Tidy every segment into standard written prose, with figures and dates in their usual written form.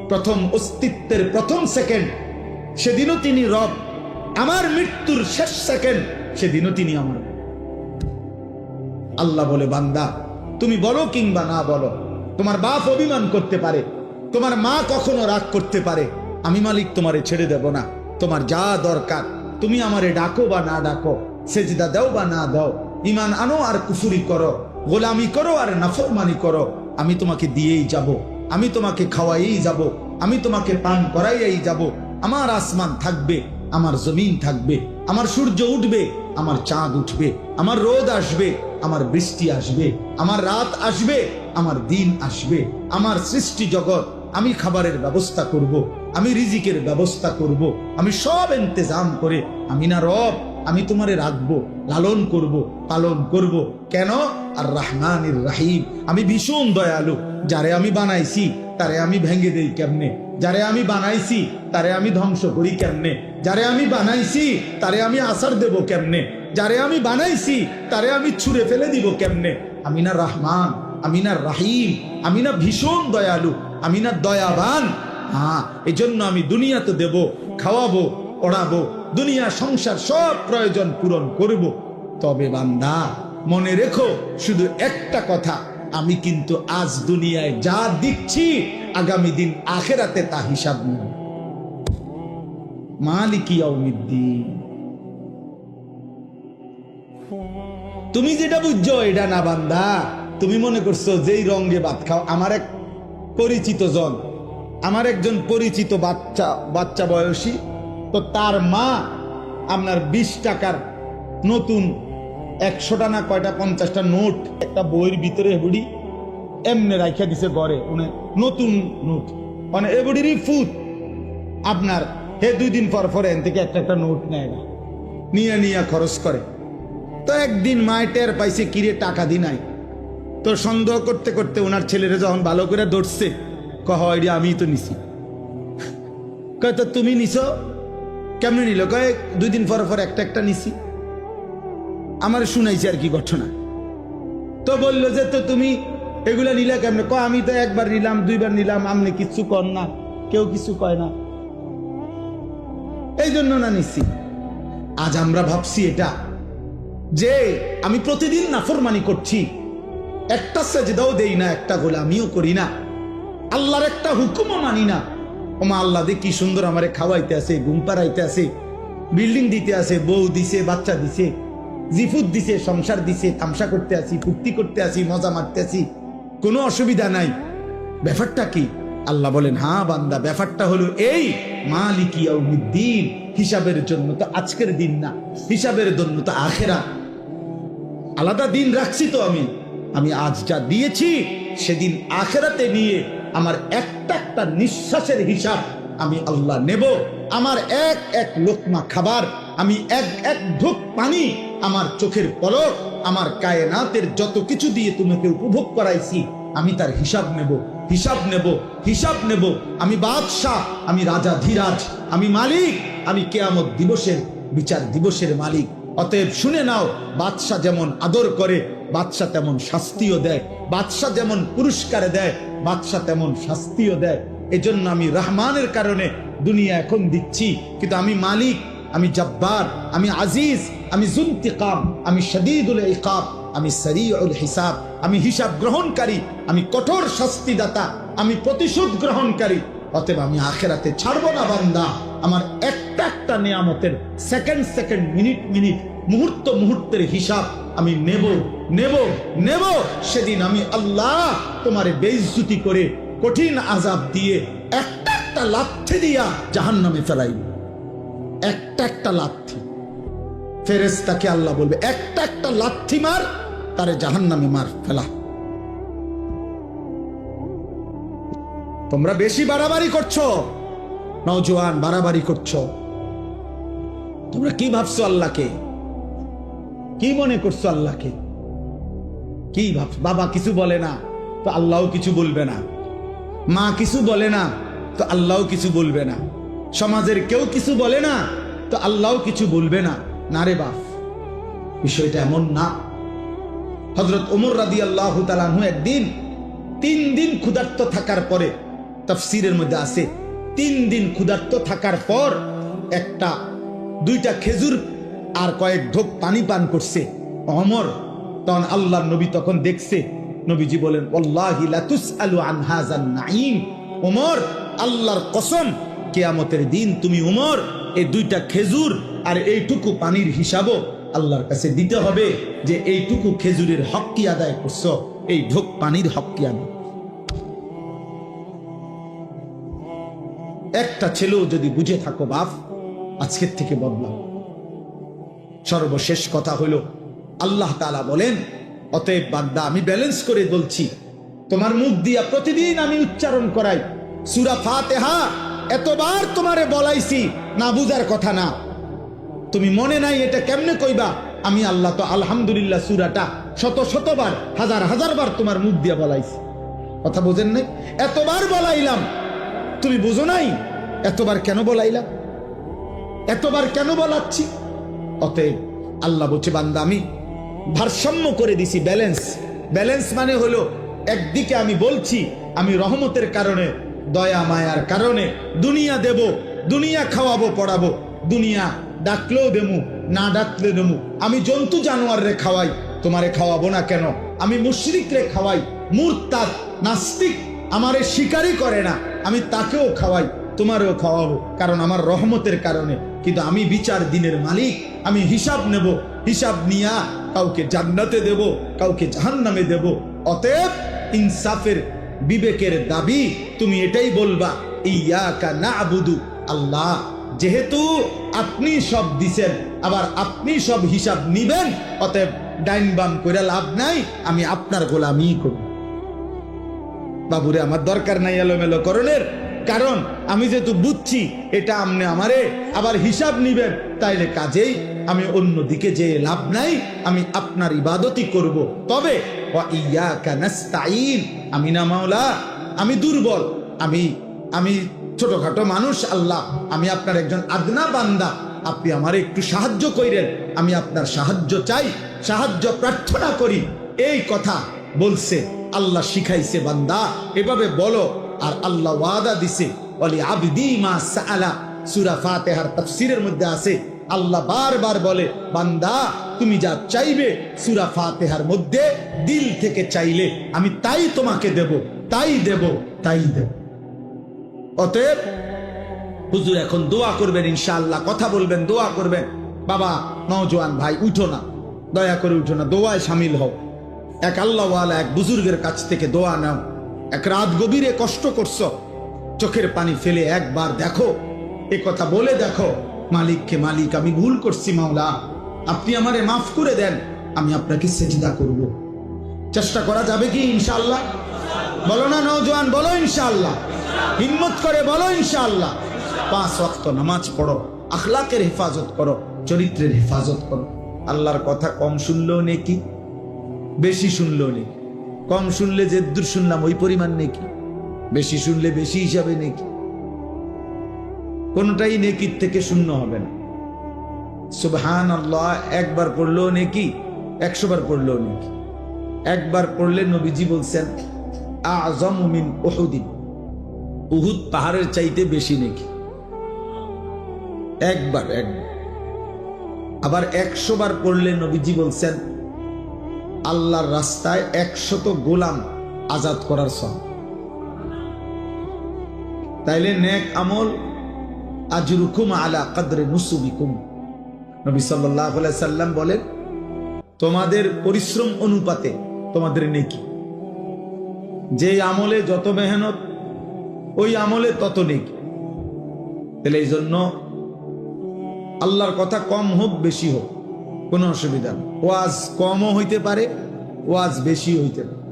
প্রথম অস্তিত্বের প্রথম সেকেন্ড, সেদিনও তিনি রব। আমার মৃত্যুর শেষ সেকেন্ড, সেদিনও তিনি আমার। আল্লাহ বলে, বান্দা তুমি বলো কিংবা না বলো, তোমার বাপ অভিমান করতে পারে, তোমার মা কখনো রাগ করতে পারে, আমি মালিক তোমারে ছেড়ে দেব না। তোমার যা দরকার তুমি আমারে ডাকো বা না ডাকো, সেজদা দাও বা না দাও, ঈমান আনো আর কুফরি করো, গোলামি করো আর নাফরমানি করো, আমি তোমাকে দিয়েই যাব, আমি তোমাকে খাওয়াইই যাব, আমি তোমাকে পান করাইয়াই যাব। আমার আসমান থাকবে, আমার জমিন থাকবে, আমার সূর্য উঠবে, আমার চাঁদ উঠবে, আমার রোদ আসবে, আমার বৃষ্টি আসবে, আমার রাত আসবে, আমার দিন আসবে, আমার সৃষ্টি জগৎ, আমি খাবারের ব্যবস্থা করব, আমি রিজিকের ব্যবস্থা করব, আমি সব ইন্তজাম করে, আমি না রব, আমি তোমারে রাখবো, লালন করব, পালন করব। কেন? আর রহমানির রহিম, আমি ভীষণ দয়ালু। যারে আমি বানাইছি তারে আমি ভেঙে দেই কেমনে, যারে আমি বানাইছি তারে আমি ধ্বংস করি কেমনে, যারে আমি বানাইছি তারে আমি আসার দেব কেমনে, যারে আমি বানাইছি তারে আমি ছুঁড়ে ফেলে দিব কেমনে। আমি না রহমান, আমি না রাহিম, আমি না ভীষণ দয়ালু, আমি না দয়াবান? হ্যাঁ, এই জন্য আমি দুনিয়াতে দেব, খাওয়াবো, পড়াবো, দুনিয়া সংসার সব প্রয়োজন পূরণ করব। তবে বান্দা মনে রেখো শুধু একটা কথা, আমি কিন্তু আজ দুনিয়ায় যা দিচ্ছি আগামী দিন আখেরাতে তা হিসাব নেব। মালিকি ইয়াউমিদ্দিন। তুমি যেটা বুঝছো এটা না বান্দা, তুমি মনে করছো যেই রঙে ভাত খাও। আমার এক পরিচিত জন, আমার একজন পরিচিত বাচ্চা বয়সী, তো তার মা আপনার 20 টাকার নতুন 100টা না কয়টা 50টা নোট একটা বইয়ের ভিতরে বুড়ি এমনি রাখা দিছে ঘরে, নতুন নোট, মানে এ বুড়িরই ফুট আপনার। হে 2 দিন পর পর এন থেকে একটা নোট নেয় না, নিয়ে খরচ করে। তো একদিন মায় টের পাইছে, কিরে টাকা দি নাই। তো সন্দেহ করতে করতে ওনার ছেলেরা যখন ভালো করে ধরছে, কয় আমি তো নিছি। কয় তো তুমি নিছো? কেমনে নিল? কয় 2 দিন পর পর একটা নিছি। আমার শুনাইছে আর কি ঘটনা। তো বললো যে তো তুমি এগুলা নিলা কেমনে? কয় আমি তো একবার নিলাম, 2বার নিলাম, আমনে কিছু কর না, কেউ কিছু কয় না, এই জন্য না নিছি। আজ আমরা ভাবছি এটা যে আমি প্রতিদিন নাফরমানি করছি, একটা সেজদাও দেই না, একটা গোলামিও করি না, আল্লাহর একটা হুকুমও মানি না। ওমা আল্লাহ দে কি সুন্দর আমারে খাওয়াইতে আছে, ঘুম পাড়াইতে আছে, বিল্ডিং দিতে আছে, বউ দিছে, বাচ্চা দিছে, জিফুত দিছে, সংসার দিছে, তামসা করতে আসি, ফুর্তি করতে আসি, মজা মারতে আসি, কোনো অসুবিধা নাই। ব্যাপারটা কি? আল্লাহ বলেন, হ্যাঁ বান্দা, ব্যাপারটা হলো এই, মালিকি ইয়াউমিদ্দিন, হিসাবের জন্য তো আজকের দিন না, হিসাবের জন্য তো আখেরাত। আলাদা দিন রাখছি তো আমি আজ যা দিয়েছি সেদিন আখেরাতে নিয়ে আমার একটা নিঃশ্বাসের হিসাব আমি আল্লাহ নেব। আমার এক লোকমা খাবার, আমি এক ঢোক পানি, আমার চোখের পলক, আমার কায়নাতের যত কিছু দিয়ে তোমাকে উপভোগ করাইছি, আমি তার হিসাব নেব। আমি বাদশাহ, আমি রাজা ধীরাজ, আমি মালিক, আমি কিয়ামত দিবসের বিচার দিবসের মালিক। অতএব শুনে নাও, বাদশাহ যেমন আদর করে বাদশাহ তেমন শাস্তিও দেয়, বাদশাহ যেমন পুরস্কার দেয় বাদশাহ তেমন শাস্তিও দেয়। এজন্য আমি রহমানের কারণে দুনিয়া এখন দিচ্ছি, কিন্তু আমি মালিক, আমি জব্বার, আমি আজিজ, আমি যুনতিকাম, আমি শদীদুল ইকাব, আমি সরিউল হিসাব, আমি হিসাব গ্রহণকারী, আমি কঠোর শাস্তিদাতা, আমি প্রতিশোধ গ্রহণকারী। অতএব আমি আখেরাতে ছাড়বো না বান্দা। আমার একটা নিয়ামতের সেকেন্ড মিনিট মুহূর্তের হিসাব আমি নেব। সেদিন আমি আল্লাহ তোমারে বেইজ্জতি করে কঠিন আযাব দিয়ে একটা লাথি দিয়া জাহান্নামে ফেলাইব। একটা লাথি। ফেরেশতাকে আল্লাহ বলবে, একটা লাথি মার, তারে জাহান্নামে মার ফেলা। তোমরা বেশি বাড়াবাড়ি করছো, নওজোয়ান বাড়াবাড়ি করছো। তোমরা কি ভাবছো আল্লাহকে? কি মনে করছো আল্লাহকে? কি ভাবছো? বাবা কিছু বলে না তো আল্লাহও কিছু বলবে না, মা কিছু বলে না তো আল্লাহও কিছু বলবে না, সমাজের কেউ কিছু বলে না তো আল্লাহও কিছু বলবে না। না রে বাপ, বিষয়টা এমন না। হযরত ওমর রাদিয়াল্লাহু তাআলা আনহু একদিন 3 দিন ক্ষুধার্ত থাকার পরে তাফসীরের মধ্যে আছে 3 দিন ক্ষুধার্ত থাকার পর দুইটা খেজুর আর কয়েক ঢোক পানি পান করছে ওমর। তখন আল্লাহর নবী তখন দেখছে, নবীজি বলেন ওয়াল্লাহি লা তুসআলু আন হাযান নাঈম। ওমর, আল্লাহর কসম, কিয়ামতের দিন তুমি ওমর এই 2টা খেজুর আর এইটুকু পানির হিসাবও আল্লাহর কাছে দিতে হবে যে এইটুকু খেজুরের হক কি আদায় করছো, এই ঢোক পানির হক কি আদায়। একটা ছেলেও যদি বুঝে থাকো বাপ, আজকের থেকে বদলাও। সর্বশেষ কথা হলো, আল্লাহ তাআলা বলেন, অতএব বান্দা, আমি ব্যালেন্স করে বলছি, তোমার মুখ দিয়া প্রতিদিন আমি উচ্চারণ করাই সূরা ফাতিহা। এতবার তোমারে বলাইছি, না বুঝার কথা না। তুমি মনে নাই এটা কেমনে কইবা? আমি আল্লাহ তো আলহামদুলিল্লাহ সূরাটা শতবার হাজার বার তোমার মুখ দিয়া বলাইছি। কথা বোঝেন নাই? এতবার বলাইলাম, তুমি বুঝো নাই? এতবার কেন বলাইলাম? এতবার কেন বলাচ্ছি? অতএব আল্লাহ বলছে, বান্দা আমি ভারসাম্য করে দিছি, ব্যালেন্স মানে হলো, একদিকে আমি বলছি আমি রহমতের কারণে, দয়া মায়ার কারণে দুনিয়া দেব, দুনিয়া খাওয়াবো পড়াবো, দুনিয়া ডাকলেও দেমু, না ডাকলে দেমু। আমি জন্তু জানোয়ারে খাওয়াই, তোমারে খাওয়াবো না কেন? আমি মুশরিকরে খাওয়াই, মুরতাদ নাস্তিক আমারে স্বীকারই করে না, আমি তাকেও খাওয়াই, তোমারেও খাওয়াবো, কারণ আমার রহমতের কারণে। কিন্তু আমি বিচার দিনের মালিক, আমি হিসাব নেব, হিসাব নিয়া কাউকে জান্নাতে দেব, কাউকে জাহান্নামে দেব। অতএব ইনসাফের বিবেকের দাবি তুমি এটাই বলবা, ইয়াকা না'বুদু, আল্লাহ যেহেতু আপনি সব দিছেন, আবার আপনি সব হিসাব নিবেন, অতএব ডাইন বাম করে লাভ নাই, আমি আপনার গোলামি করব। বাবুরে, আমার দরকার নাই এলোমেলো করণের, কারণ আমি যেহেতু বুঝছি এটা আমনে আমারে আবার হিসাব নিবেন, তাইলে কাজেই আমি অন্যদিকে যে লাভ নাই, আমি আপনার ইবাদতই করব। তবে ওয়া ইয়াকা নাস্তাঈন, আমি না মাওলা, আমি দুর্বল, আমি ছোটখাটো মানুষ আল্লাহ, আমি আপনার একজন আদনা বান্দা, আপনি আমারে একটু সাহায্য কইরেন, আমি আপনার সাহায্য চাই, সাহায্য প্রার্থনা করি। এই কথা বলছে আল্লাহ, শিখাইছে বান্দা এভাবে বলো। আর আল্লাহ ওয়াদা দিছে, ওয়ালি আবদি মা সাআলা, সূরা ফাতিহার তাফসীরের মধ্যে আছে, আল্লাহ বারবার বলে, বান্দা তুমি যা চাইবে সূরা ফাতিহার মধ্যে দিল থেকে চাইলে আমি তাই তোমাকে দেব, তাই দেব। অতএব হুজুর এখন দোয়া করবেন ইনশাআল্লাহ, কথা বলবেন, দোয়া করবেন। বাবা নওজোয়ান ভাই, উঠো না, দয়া করে উঠো না, দোয়ায় শামিল হও। এক আল্লাহওয়ালা এক বুজুর্গের কাছ থেকে দোয়া নাও। এক রাত গভীরে কষ্ট করছো, চোখের পানি ফেলে একবার দেখো, এ কথা বলে দেখো মালিককে, মালিক আমি ভুল করছি, মাওলা আপনি আমারে মাফ করে দেন, আমি আপনাকে সেজদা করব। চেষ্টা করা যাবে কি ইনশাআল্লাহ? বলো না নওজোয়ান, বলো ইনশাআল্লাহ, হিম্মত করে বলো ইনশাআল্লাহ। 5 ওয়াক্ত নামাজ পড়ো, আখলাকের হেফাজত করো, চরিত্রের হেফাজত করো। আল্লাহর কথা কম শুনলেও নেকি, বেশি শুনলেও নেকি। কম শুনলে যে দূর শুনলাম ওই পরিমাণ নেকি, বেশি শুনলে বেশি হিসাবে নেকি। কোনটাই নেকির থেকে শূন্য হবে না। সুবহানাল্লাহ একবার পড়লেও নেকি, 100 বার পড়লেও নেকি। একবার পড়লে নবীজি বলছেন আযমু মিন উহুদিন, উহুদ পাহাড়ের চাইতে বেশি নেকি। একবার। আবার 100 বার পড়লে নবীজি বলছেন আল্লাহর রাস্তায় 100 গোলাম আজাদ করার সওয়াব। তাইলে নেক আমল আজরুকুম আলা কদরে নুসুবিকুম, নবী সাল্লাল্লাহু আলাইহি সাল্লাম বলেন তোমাদের পরিশ্রম অনুপাতে তোমাদের নেকি। যে আমলে যত মেহনত, ওই আমলে তত নেকি। তাহলে এই জন্য আল্লাহর কথা কম হোক বেশি হোক কোনো অসুবিধা নেই। ওয়াজ কমও হইতে পারে, ওয়াজ বেশি হইতে পারে।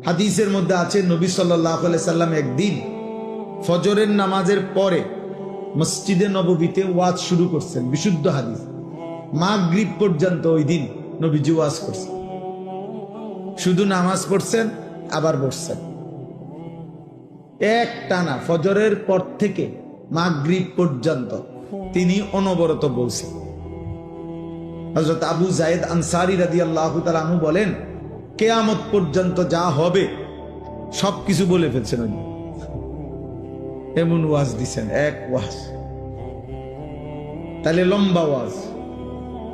হাদিসের মধ্যে আছে নবী সাল্লাল্লাহু আলাইহি সাল্লাম একদিন ফজরের নামাজের পরে মসজিদে নববীতে ওয়াজ শুরু করছেন, বিশুদ্ধ হাদিস। মাগরিব পর্যন্ত ওই দিন নবীজি ওয়াজ করছেন, শুধু নামাজ পড়ছেন আবার বসছেন। এক টানা ফজরের পর থেকে মাগরিব পর্যন্ত তিনি অনবরত বলছেন। হযরত আবু যায়েদ আনসারী রাদিয়াল্লাহু তাআলা আনহু বলেন কিয়ামত পর্যন্ত যা হবে সবকিছু বলে ফেলছেন উনি। এমন ওয়াজ দিছেন, এক ওয়াজ, তাহলে লম্বা ওয়াজ।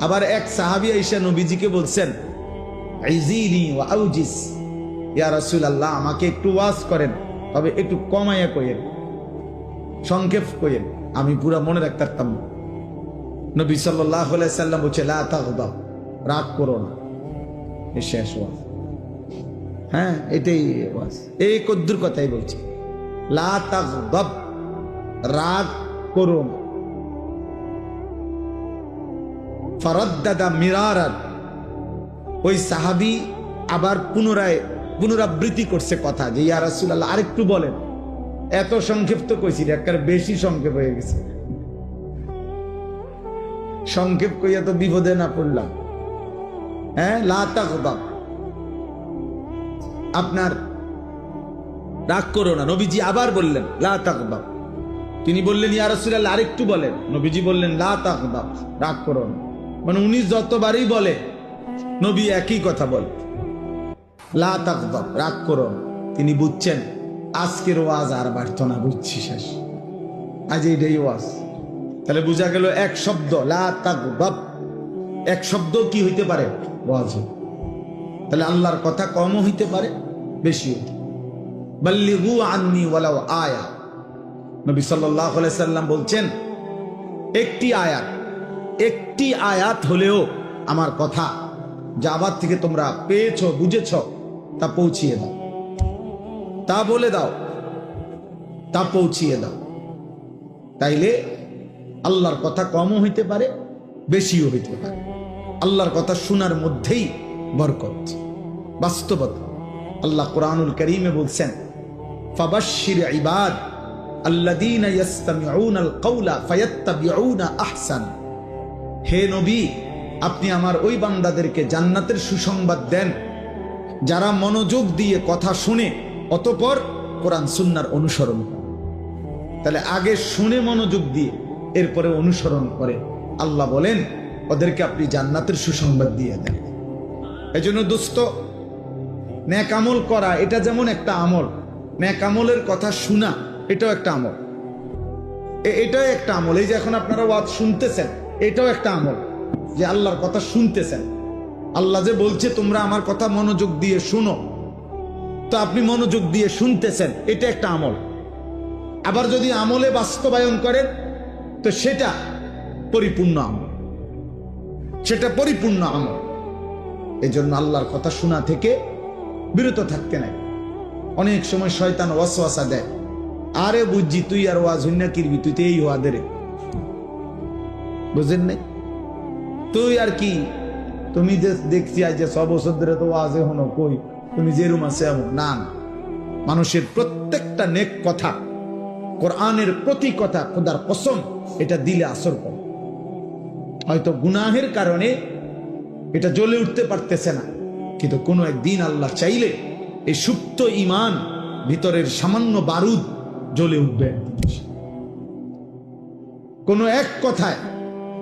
আবার এক সাহাবী আয়েশা নবীজিকে বলছেন, আইজিনি ওয়া আউজিস, ইয়া রাসূলুল্লাহ আমাকে একটু ওয়াজ করেন, তবে একটু কমাইয়া কইেন, সংক্ষেপ কইেন, আমি পুরা মনে রাখতে পারতাম না। নবী সাল্লাল্লাহু আলাইহি সাল্লাম বলছে, লা তাগদাব, রাগ করো না। এই শেষ ওয়াজ। হ্যাঁ, এটাই ওয়াজ, এই কদ্দুর কথাই বলছে, লা তাগদাব, রাগ করো না। ফারাদ্দাদা মিরারান, ওই সাহাবী আবার পুনরাবৃত্তি করছে কথা, যে ইয়া রাসূলুল্লাহ আরেকটু বলেন। এত সংক্ষিপ্ত কইছি, একবার বেশি সংক্ষেপ হয়ে গেছে। সংক্ষেপ কইয়া তো বিপদে না পড়লাম। হ্যাঁ, লা তাগদাব, আপনার রাগ করো না। নবীজি আবার বললেন, লা তাগদাব। তিনি বললেন, ইয়া রাসূলুল্লাহ আরেকটু বলেন। নবীজি বললেন, লা তাগদাব, রাগ করো না। মানে উনি যতবারই বলে নবী একই কথা বলে, লা তাগদাব, রাগ করো না। তিনি বুঝছেন আজকের ওয়াজ আর বাড়তো না, বুঝছি শেষ, আজ এইটাই ওয়াজ। তাহলে বোঝা গেল এক শব্দ লা তাগদাব, এক শব্দ কি হইতে পারে? ওয়াজ। তাহলে আল্লাহর কথা কমও হইতে পারে, বেশি হইতে। বাল্লিগু আন্নি ওয়ালাউ আয়া, নবী সাল্লাল্লাহু আলাইহি সাল্লাম বলছেন, একটি আয়াত হলেও আমার কথা যা আবার থেকে তোমরা পেয়েছো, বুঝেছো, তা পৌঁছিয়ে দাও, তা বলে দাও, তা পৌঁছিয়ে দাও। তাইলে আল্লাহর কথা কমও হইতে পারে, বেশিও হইতে পারে। আল্লাহর কথা শোনার মধ্যেই বরকত, বাস্তবতা। আল্লাহ কুরআনুল কারীমে বলছেন, ফাবাশশির ইবাদ আল্লাযীনা ইস্তামিউনাল কাওলা ফায়াত্তাবিউনা আহসান। হে নবী, আপনি আমার ওই বান্দাদেরকে জান্নাতের সুসংবাদ দেন যারা মনোযোগ দিয়ে কথা শুনে অতঃপর কোরআন সুন্নাহর অনুসরণ করে। তাহলে আগে শুনে মনোযোগ দিয়ে এরপরে অনুসরণ করে। আল্লাহ বলেন ওদেরকে আপনি জান্নাতের সুসংবাদ দিয়ে দেন। এজন্য দোস্ত, নেক আমল করা এটা যেমন একটা আমল, নেক আমলের কথা শোনা এটাও একটা আমল, এটাও একটা আমল। এই যে এখন আপনারা ওয়াজ শুনতেছেন, এটাও একটা আমল, যে আল্লাহর কথা শুনতেছেন। আল্লাহ যে বলছে তোমরা আমার কথা মনোযোগ দিয়ে শুনো, তো আপনি মনোযোগ দিয়ে শুনতেছেন, এটা একটা আমল। আবার যদি আমলে বাস্তবায়ন করেন তো সেটা পরিপূর্ণ আমল, সেটা পরিপূর্ণ আমল। এই জন্য আল্লাহর কথা শোনা থেকে বিরত থাকতে নাই। অনেক সময় শয়তান ওয়াসওয়াসা দেয়, আরে বুঝছি তুই আর ওয়াজ হইনা কিরবি, তুই তো এই ওয়াদের, বুঝেন নাই? তুই আর কি, তুমি যে দেখছি আজ যে 6 বছর ধরে তো ওয়াজে হনো, কই তুমি যে রুম আছে এমন না। মানুষের প্রত্যেকটা নেক কথা, কোরআনের প্রতি কথা, খোদার কসম, এটা দিলে আসর করে। হয়তো গুনাহের কারণে এটা জ্বলে উঠতে পারতেছে না, কিন্তু কোনো একদিন আল্লাহ চাইলে এই সুপ্ত ঈমান ভিতরের সামান্য বারুদ জ্বলে উঠবে। কোনো এক কথায়,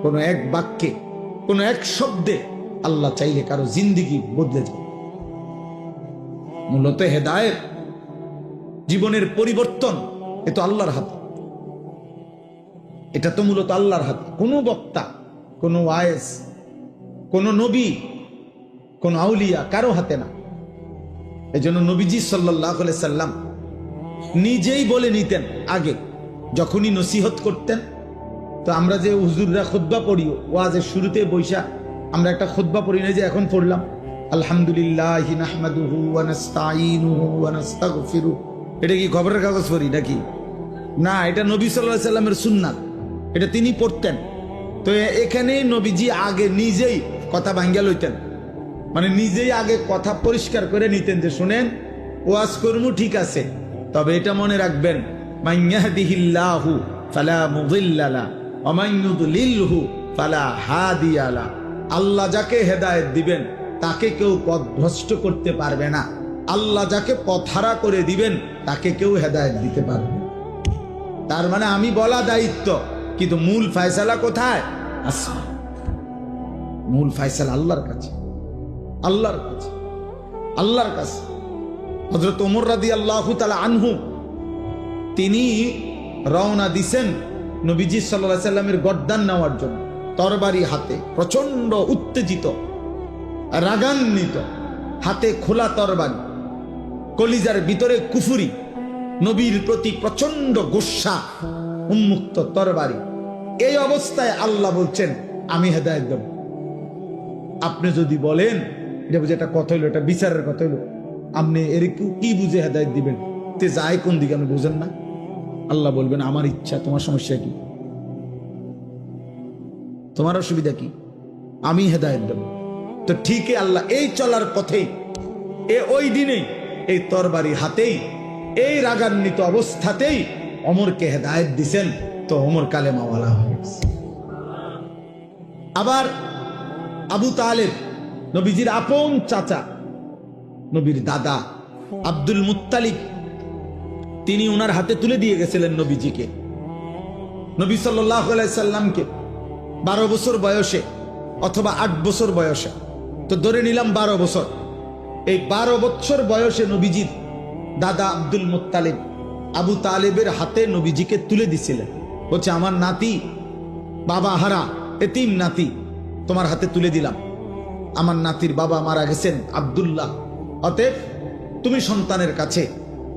কোনো এক বাক্যে, কোনো এক শব্দে আল্লাহ চাইলে কারো জিন্দেগি বদলে যাবে। মূলত হেদায়েত, জীবনের পরিবর্তন, এ তো আল্লাহর হাতে। এটা তো মূলত আল্লাহর হাতে। কোনো বক্তা, কোনো ওয়াইজ, কোনো নবী, কোনো আউলিয়া কারো হাতে না। এজন্য নবীজি সাল্লাল্লাহু আলাইহি সাল্লাম নিজেই বলে নিতেন, আগে যখনই নসিহত করতেন। তো আমরা যে হুজুররা খুতবা পড়ি, ওয়াজের শুরুতে বৈশা আমরা একটা খুতবা পড়ি না, যে এখন পড়লাম, আলহামদুলিল্লাহি নাহমাদুহু ওয়া নাস্তাঈনুহু ওয়া নাস্তাগফিরুহু, এটা কি খবরের কাগজ পড়ি নাকি? না, এটা নবী সাল্লাল্লাহু আলাইহি সাল্লামের সুন্নাত, এটা তিনি পড়তেন। তো এখানে নবীজি আগে নিজেই কথা ভাঙ্গা লইতেন, মানে নিজেই আগে কথা পরিষ্কার করে নিতেন, যে শুনেন ওয়াজ করমু ঠিক আছে, তবে এটা মনে রাখবেন, মান ইয়াহদিহিল্লাহু ফালা মুদিল্লা লাহু ওয়া মান ইউদ্লিলহু ফালা হাদিয়া লাহু। আল্লাহ যাকে হেদায়েত দিবেন তাকে কেউ পথভ্রষ্ট করতে পারবে না, আল্লাহ যাকে পথহারা করে দিবেন তাকে কেউ হেদায়েত দিতে পারবে না। তার মানে আমি বলা দায়িত্ব, কিন্তু মূল ফয়সালা কোথায়? আসমান। মূল ফয়সালা আল্লাহর কাছে, আল্লাহর কাছে, আল্লাহর কাছে। হযরত ওমর রাদিয়াল্লাহু তাআলা আনহু তিনি রওনা দিছেন নবীজি সাল্লাল্লাহু আলাইহি সাল্লামের গর্দান নেওয়ার জন্য, তরবারি হাতে, প্রচন্ড উত্তেজিত, রাগান্বিত, হাতে খোলা তরবারি, কলিজার ভিতরে কুফুরি, নবীর প্রতি প্রচন্ড গোস্বা, উন্মুক্ত তরবারি। এই অবস্থায় আল্লাহ বলছেন আমি হেদায়েত দেব। আপনি যদি বলেন এটা বুঝে একটা কথা হইলো, এটা বিচারের কথা হইলো, আপনি এর কি বুঝে হেদায়েত দিবেন? তে যায় কোন দিকে আপনি বুঝেন না? আল্লাহ বলবেন আমার ইচ্ছা, তোমার সমস্যা কি? তোমার অসুবিধা কি? আমি হেদায়েত দেব। তো ঠিক আল্লাহ এই চলার পথেই, ওই দিনেই, এই তরবারি হাতেই, এই রাগান্বিত অবস্থাতেই ওমরকে হেদায়েত দিছেন। তো ওমর কালেমাওয়ালা হয়ে গেছে। আবার আবু তালেব, নবীজির আপন চাচা, নবীর দাদা আব্দুল মুত্তালিব, তিনি ওনার হাতে তুলে দিয়ে গেছিলেন নবীজিকে, নবী সাল্লাল্লাহু আলাইহি সাল্লামকে 12 বছর বয়সে অথবা 8 বছর বয়সে, তো ধরে নিলাম 12 বছর। এই 12 বছর বয়সে নবীজির দাদা আব্দুল মুত্তালিব আবু তালেবের হাতে নবীজিকে তুলে দিছিলেন। বলছে আমার নাতি, বাবা হারা এতিম নাতি, তোমার হাতে তুলে দিলাম। আমার নাতির বাবা মারা গেছেন আব্দুল্লাহ, অতএব তুমি সন্তানের কাছে,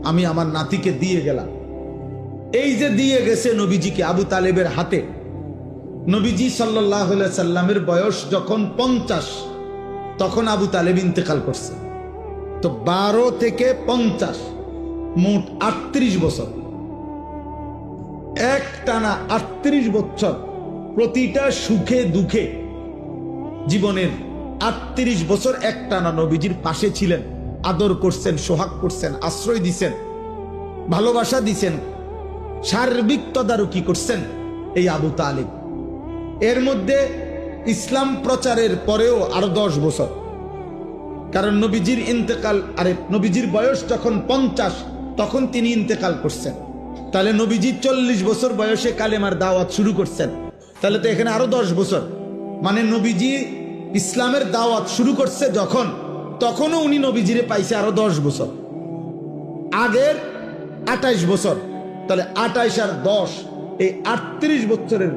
আমি আমার নাতিকে দিয়ে গেলাম। এই যে দিয়ে গেছে নবীজিকে আবু তালেবের হাতে, নবীজি সাল্লাল্লাহু আলাইহি সাল্লামের বয়স যখন 50, তখন আবু তালেব ইন্তেকাল করছে। তো 12 থেকে 50 মোট 38 বছর, এক টানা 38 বছর প্রতিটা সুখে দুঃখে জীবনের 38 বছর এক টানা নবীজির পাশে ছিলেন, আদর করছেন, সোহাগ করছেন, আশ্রয় দিছেন, ভালোবাসা দিছেন, সার্বিক তদারকি করছেন এই আবু তালেব। এর মধ্যে ইসলাম প্রচারের পরেও আরো 10 বছর, কারণ নবীজির ইন্তেকাল, আরে নবীজির বয়স যখন 50 তখন তিনি ইন্তেকাল করছেন। তাহলে নবীজি 40 বছর বয়সে কালেমার দাওয়াত শুরু করছেন, তাহলে তো এখানে আরো 10 বছর, মানে নবীজি ইসলামের দাওয়াত শুরু করছে যখন, তখনও উনি নবীজিরে পাইছে আরো 10 বছর, আগের 28 বছর। তাহলে 28 আর 10, এই 38 বছরের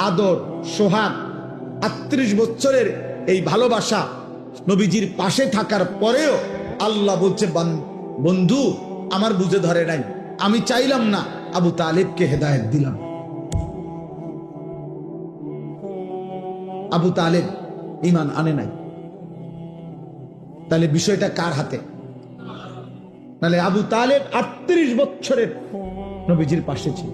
আদর সোহাগ, 38 বছরের এই ভালোবাসা, নবীজির পাশে থাকার পরেও আল্লাহ বলছে বন্ধু আমার বুঝে ধরে নাই, আমি চাইলাম না, আবু তালেবকে হেদায়েত দিলাম। আবু তালেব ঈমান আনে নাই, তাহলে বিষয়টা কার হাতে? নালে আবু তালেব 38 বছরের নবীজির পাশে ছিল।